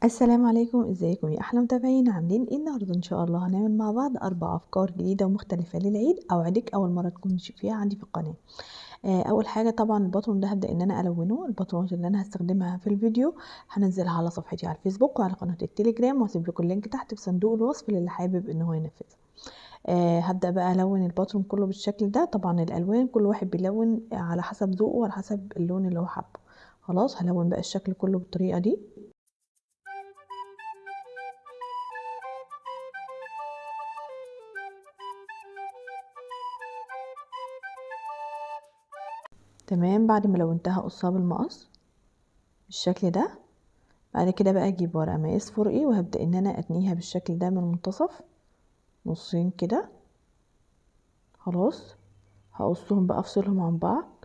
السلام عليكم، ازيكم يا احلى متابعين؟ عاملين ايه النهارده؟ ان شاء الله هنعمل مع بعض 4 افكار جديده ومختلفه للعيد، اوعدك اول مره تكون فيها عندي في القناه. اول حاجه طبعا الباترون ده هبدا ان انا الونه. الباترونات اللي انا هستخدمها في الفيديو هنزلها على صفحتي على الفيسبوك وعلى قناه التليجرام، وهسيب لكم اللينك تحت في صندوق الوصف للي حابب ان هو ينفذها. هبدا بقى الون الباترون كله بالشكل ده. طبعا الالوان كل واحد بيلون على حسب ذوقه وعلى حسب اللون اللي هو حابه. خلاص هلون بقى الشكل كله بالطريقه دي. تمام، بعد ما لونتها قصها بالمقص بالشكل ده. بعد كده بقى اجيب ورقه مقاس فرقي وهبدا ان انا اتنيها بالشكل ده من المنتصف نصين كده. خلاص هقصهم بقى افصلهم عن بعض.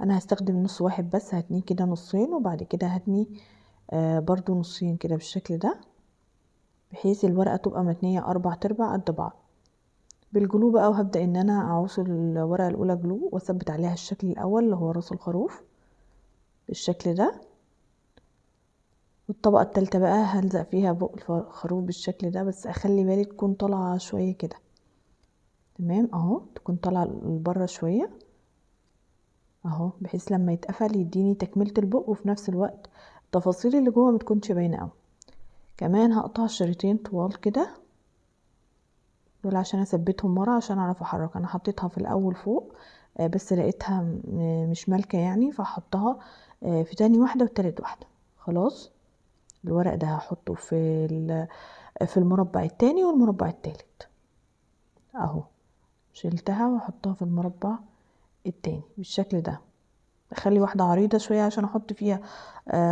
انا هستخدم نص واحد بس، هتنيه كده نصين وبعد كده هتني برضو نصين كده بالشكل ده، بحيث الورقه تبقى متنيه 4/4 قد بعض بالجلو بقى. وهبدا ان انا اعوص الورقه الاولى جلو واثبت عليها الشكل الاول اللي هو راس الخروف بالشكل ده. والطبقة التالتة بقى هلزق فيها بق الخروف بالشكل ده، بس اخلي بالي تكون طالعة شوية كده. تمام اهو، تكون طالعة لبره شوية اهو، بحيث لما يتقفل يديني تكملة البق وفي نفس الوقت التفاصيل اللي جوه متكونش باينة اوي. كمان هقطع شريطين طوال كده دول عشان اثبتهم ورا عشان اعرف احرك. انا حطيتها في الاول فوق بس لقيتها مش مالكة يعني، فهحطها في تاني واحدة وتالت واحدة. خلاص الورق ده هحطه في المربع التاني والمربع التالت اهو. شلتها واحطها في المربع التاني بالشكل ده. اخلي واحدة عريضة شوية عشان احط فيها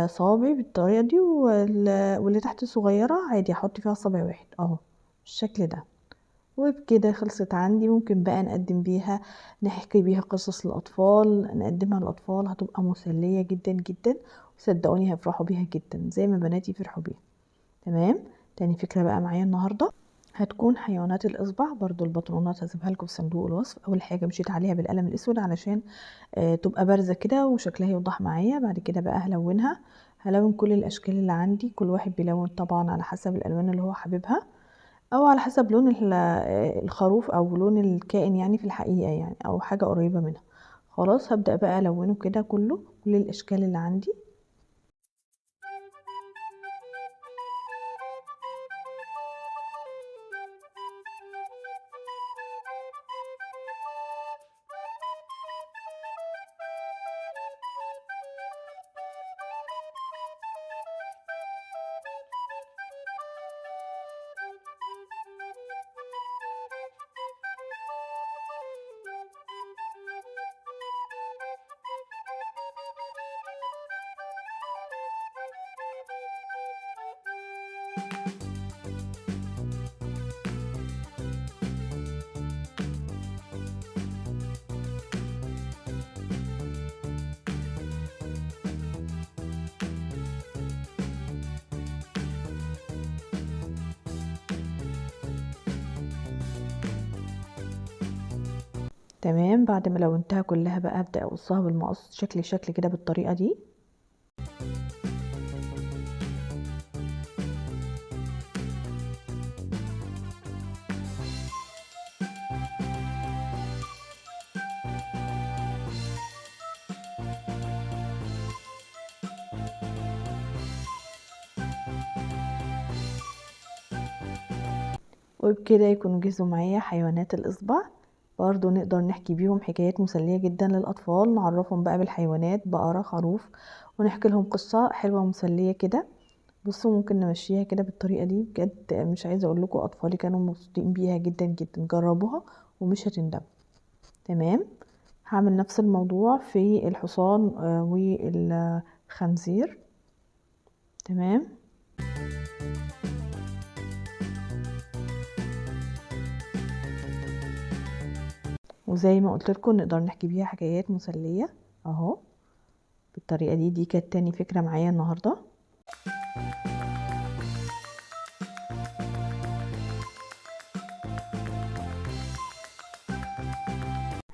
صوابعي بالطريقة دي، واللي تحت صغيرة عادي احط فيها صابع واحد اهو بالشكل ده. وبكده خلصت عندي. ممكن بقى نقدم بيها، نحكي بيها قصص للأطفال، نقدمها للأطفال هتبقى مسلية جدا جدا، وصدقوني هيفرحوا بيها جدا زي ما بناتي فرحوا بيها. تمام، تاني فكرة بقى معايا النهاردة هتكون حيوانات الإصبع. برضو البطرونات هسيبها لكم في صندوق الوصف. أول حاجة مشيت عليها بالقلم الأسود علشان تبقى بارزة كده وشكلها يوضح معايا. بعد كده بقى هلونها، هلون كل الأشكال اللي عندي. كل واحد بيلون طبعا على حسب الألوان اللي هو حاببها، أو على حسب لون الخروف أو لون الكائن يعني في الحقيقة يعني، أو حاجة قريبة منها. خلاص هبدأ بقى ألونه كده كله، كل الأشكال اللي عندي. تمام، بعد ما لونتها كلها بقى ابدا اقصها بالمقص شكل كده بالطريقه دي. وبكده يكونوا جهزوا معايا حيوانات الاصبع. برضو نقدر نحكي بيهم حكايات مسليه جدا للاطفال، نعرفهم بقى بالحيوانات بقرة خروف ونحكي لهم قصه حلوه مسليه كده. بصوا ممكن نمشيها كده بالطريقه دي، بجد مش عايزه اقول لكم اطفالي كانوا مبسوطين بيها جدا جدا. جربوها ومش هتندموا. تمام، هعمل نفس الموضوع في الحصان والخنزير. تمام، وزي ما قلت لكم نقدر نحكي بيها حكايات مسليه اهو بالطريقه دي. دي كانت تاني فكره معايا النهارده.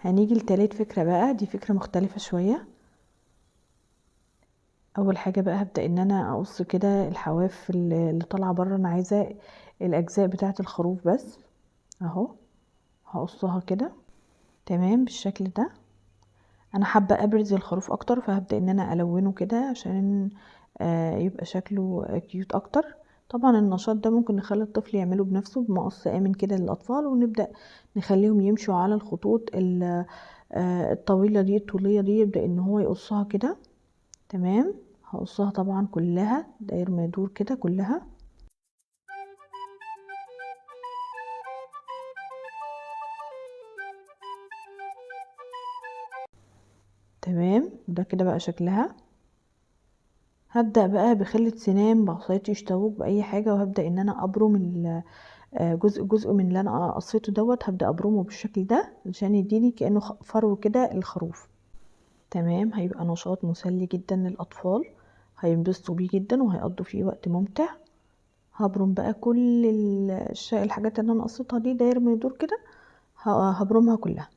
هنيجي لتالت فكره بقى، دي فكره مختلفه شويه. اول حاجه بقى هبدا ان انا اقص كده الحواف اللي طالعه بره. انا عايزه الاجزاء بتاعه الخروف بس اهو، هقصها كده تمام بالشكل ده. انا حابه ابرز الخروف اكتر، فهبدا ان انا الونه كده عشان يبقى شكله كيوت اكتر. طبعا النشاط ده ممكن نخلي الطفل يعمله بنفسه بمقص امن كده للاطفال، ونبدا نخليهم يمشوا على الخطوط الطويله دي الطوليه دي، يبدا ان هو يقصها كده تمام. هقصها طبعا كلها داير ما يدور كده كلها. تمام ده كده بقى شكلها. هبدأ بقى بخلة سنان بعصاية يشتوك بأي حاجة، وهبدأ ان انا ابرم جزء من اللي انا قصيته دوت. هبدأ ابرمه بالشكل ده عشان يديني كأنه فرو كده الخروف. تمام هيبقى نشاط مسلي جدا للأطفال، هينبسطوا بيه جدا وهيقضوا فيه وقت ممتع. هبرم بقى كل الحاجات اللي انا قصيتها دي داير ما يدور كده، هبرمها كلها.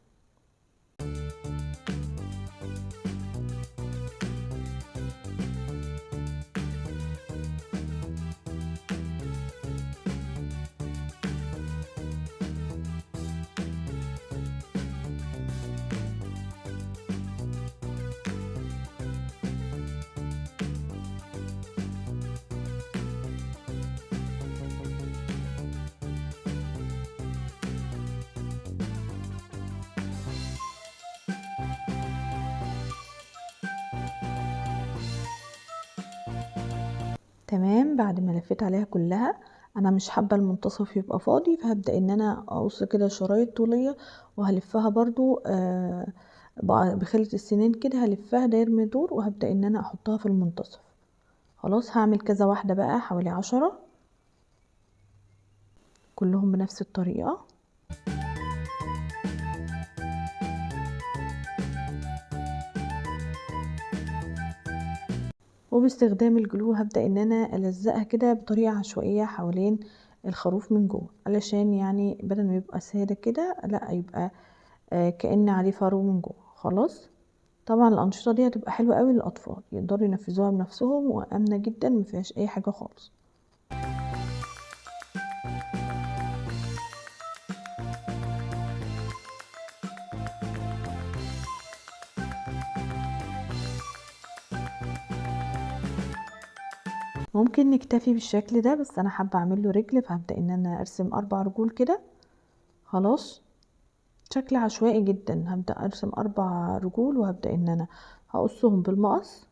تمام بعد ما لفيت عليها كلها، انا مش حابه المنتصف يبقى فاضي، فهبدا ان انا اقص كده شرايط طوليه وهلفها برضو بخلة السنان كده، هلفها داير ما يدور وهبدا ان انا احطها في المنتصف. خلاص هعمل كذا واحده بقى حوالي 10 كلهم بنفس الطريقه. وباستخدام الجلو هبدأ ان انا الزقها كده بطريقة عشوائية حوالين الخروف من جوه، علشان يعني بدل ما يبقى سادة كده لا يبقى كأن عليه فرو من جوه. خلاص طبعا الأنشطة دي هتبقى حلوة قوي للأطفال، يقدروا ينفذوها بنفسهم وآمنة جدا مفيهاش أي حاجة خالص. ممكن نكتفي بالشكل ده، بس أنا حابة أعمل له رجل، فهبدأ إن أنا أرسم 4 رجول كده. خلاص شكل عشوائي جدا، هبدأ أرسم 4 رجول وهبدأ إن أنا هقصهم بالمقص.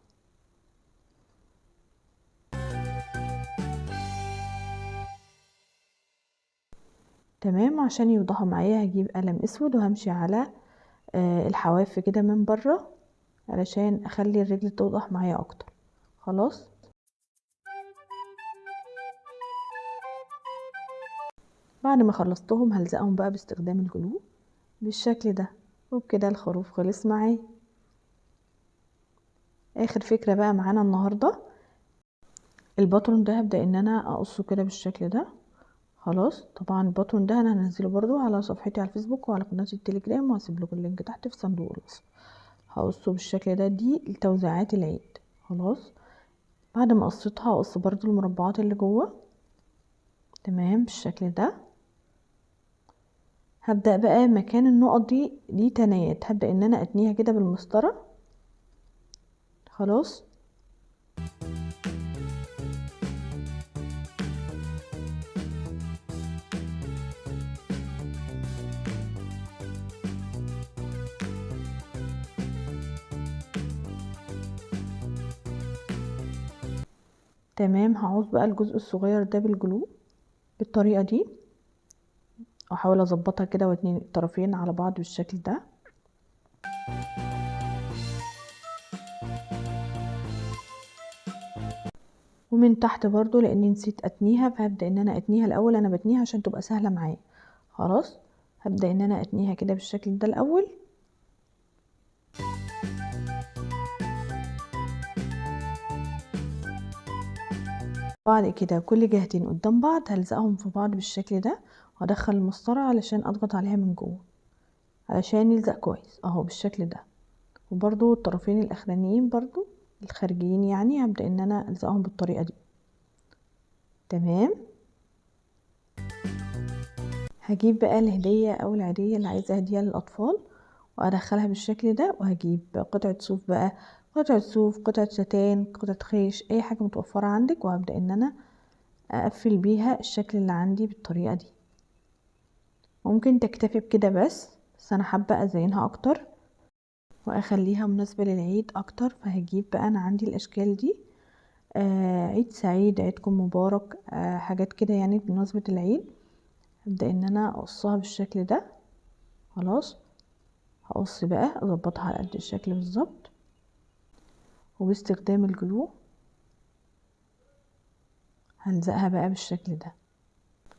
تمام عشان يوضحوا معايا هجيب قلم اسود وهمشي على الحواف كده من بره علشان اخلي الرجل توضح معايا اكتر. خلاص بعد ما خلصتهم هلزقهم بقى باستخدام الجلو بالشكل ده، وبكده الخروف خلص معايا. اخر فكرة بقى معانا النهاردة الباترون ده، هبدأ ان انا اقصه كده بالشكل ده. خلاص طبعا الباترون ده انا هنزله برضو على صفحتي على الفيسبوك وعلى قناة التليجرام، وهسيب لكم اللينك تحت في صندوق الوصف. هقصه بالشكل ده، دي لتوزيعات العيد. خلاص بعد ما قصيتها هقص برضو المربعات اللي جوه تمام بالشكل ده. هبدأ بقى مكان النقط دي تنايات، هبدأ ان انا اتنيها كده بالمسطرة. خلاص تمام هعوز بقى الجزء الصغير ده بالجلو بالطريقة دي، احاول اظبطها كده واتنين الطرفين على بعض بالشكل ده. ومن تحت برضو لاني نسيت اتنيها، فهبدأ ان انا اتنيها الاول. انا بتنيها عشان تبقى سهلة معايا. خلاص هبدأ ان انا اتنيها كده بالشكل ده الاول. بعد كده كل جهتين قدام بعض هلزقهم في بعض بالشكل ده، وادخل المسطرة علشان اضغط عليها من جوه علشان يلزق كويس اهو بالشكل ده. وبرضو الطرفين الاخرانيين برضو الخارجيين يعني هبدأ ان انا الزقهم بالطريقة دي. تمام. هجيب بقى الهدية او العيدية اللي عايزة اهديها للاطفال وادخلها بالشكل ده، وهجيب قطعة صوف بقى، قطعة صوف، قطعة ستان، قطعة خيش، اي حاجة متوفرة عندك، وهبدأ ان انا اقفل بيها الشكل اللي عندي بالطريقة دي. ممكن تكتفي بكده بس انا حابة ازينها اكتر واخليها مناسبة للعيد اكتر. فهجيب بقى انا عندي الاشكال دي، عيد سعيد، عيدكم مبارك، حاجات كده يعني بمناسبة العيد. هبدأ ان انا اقصها بالشكل ده. خلاص، هقص بقى اظبطها على قد الشكل بالظبط، وباستخدام الجلو هلزقها بقى بالشكل ده.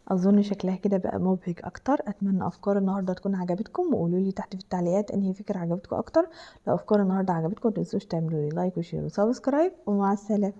اظن شكلها كده بقى مبهج اكتر. اتمنى افكار النهارده تكون عجبتكم، وقولوا لي تحت في التعليقات انهي فكره عجبتكم اكتر. لو افكار النهارده عجبتكم متنسوش تعملوا لي لايك وشير وسبسكرايب، ومع السلامه.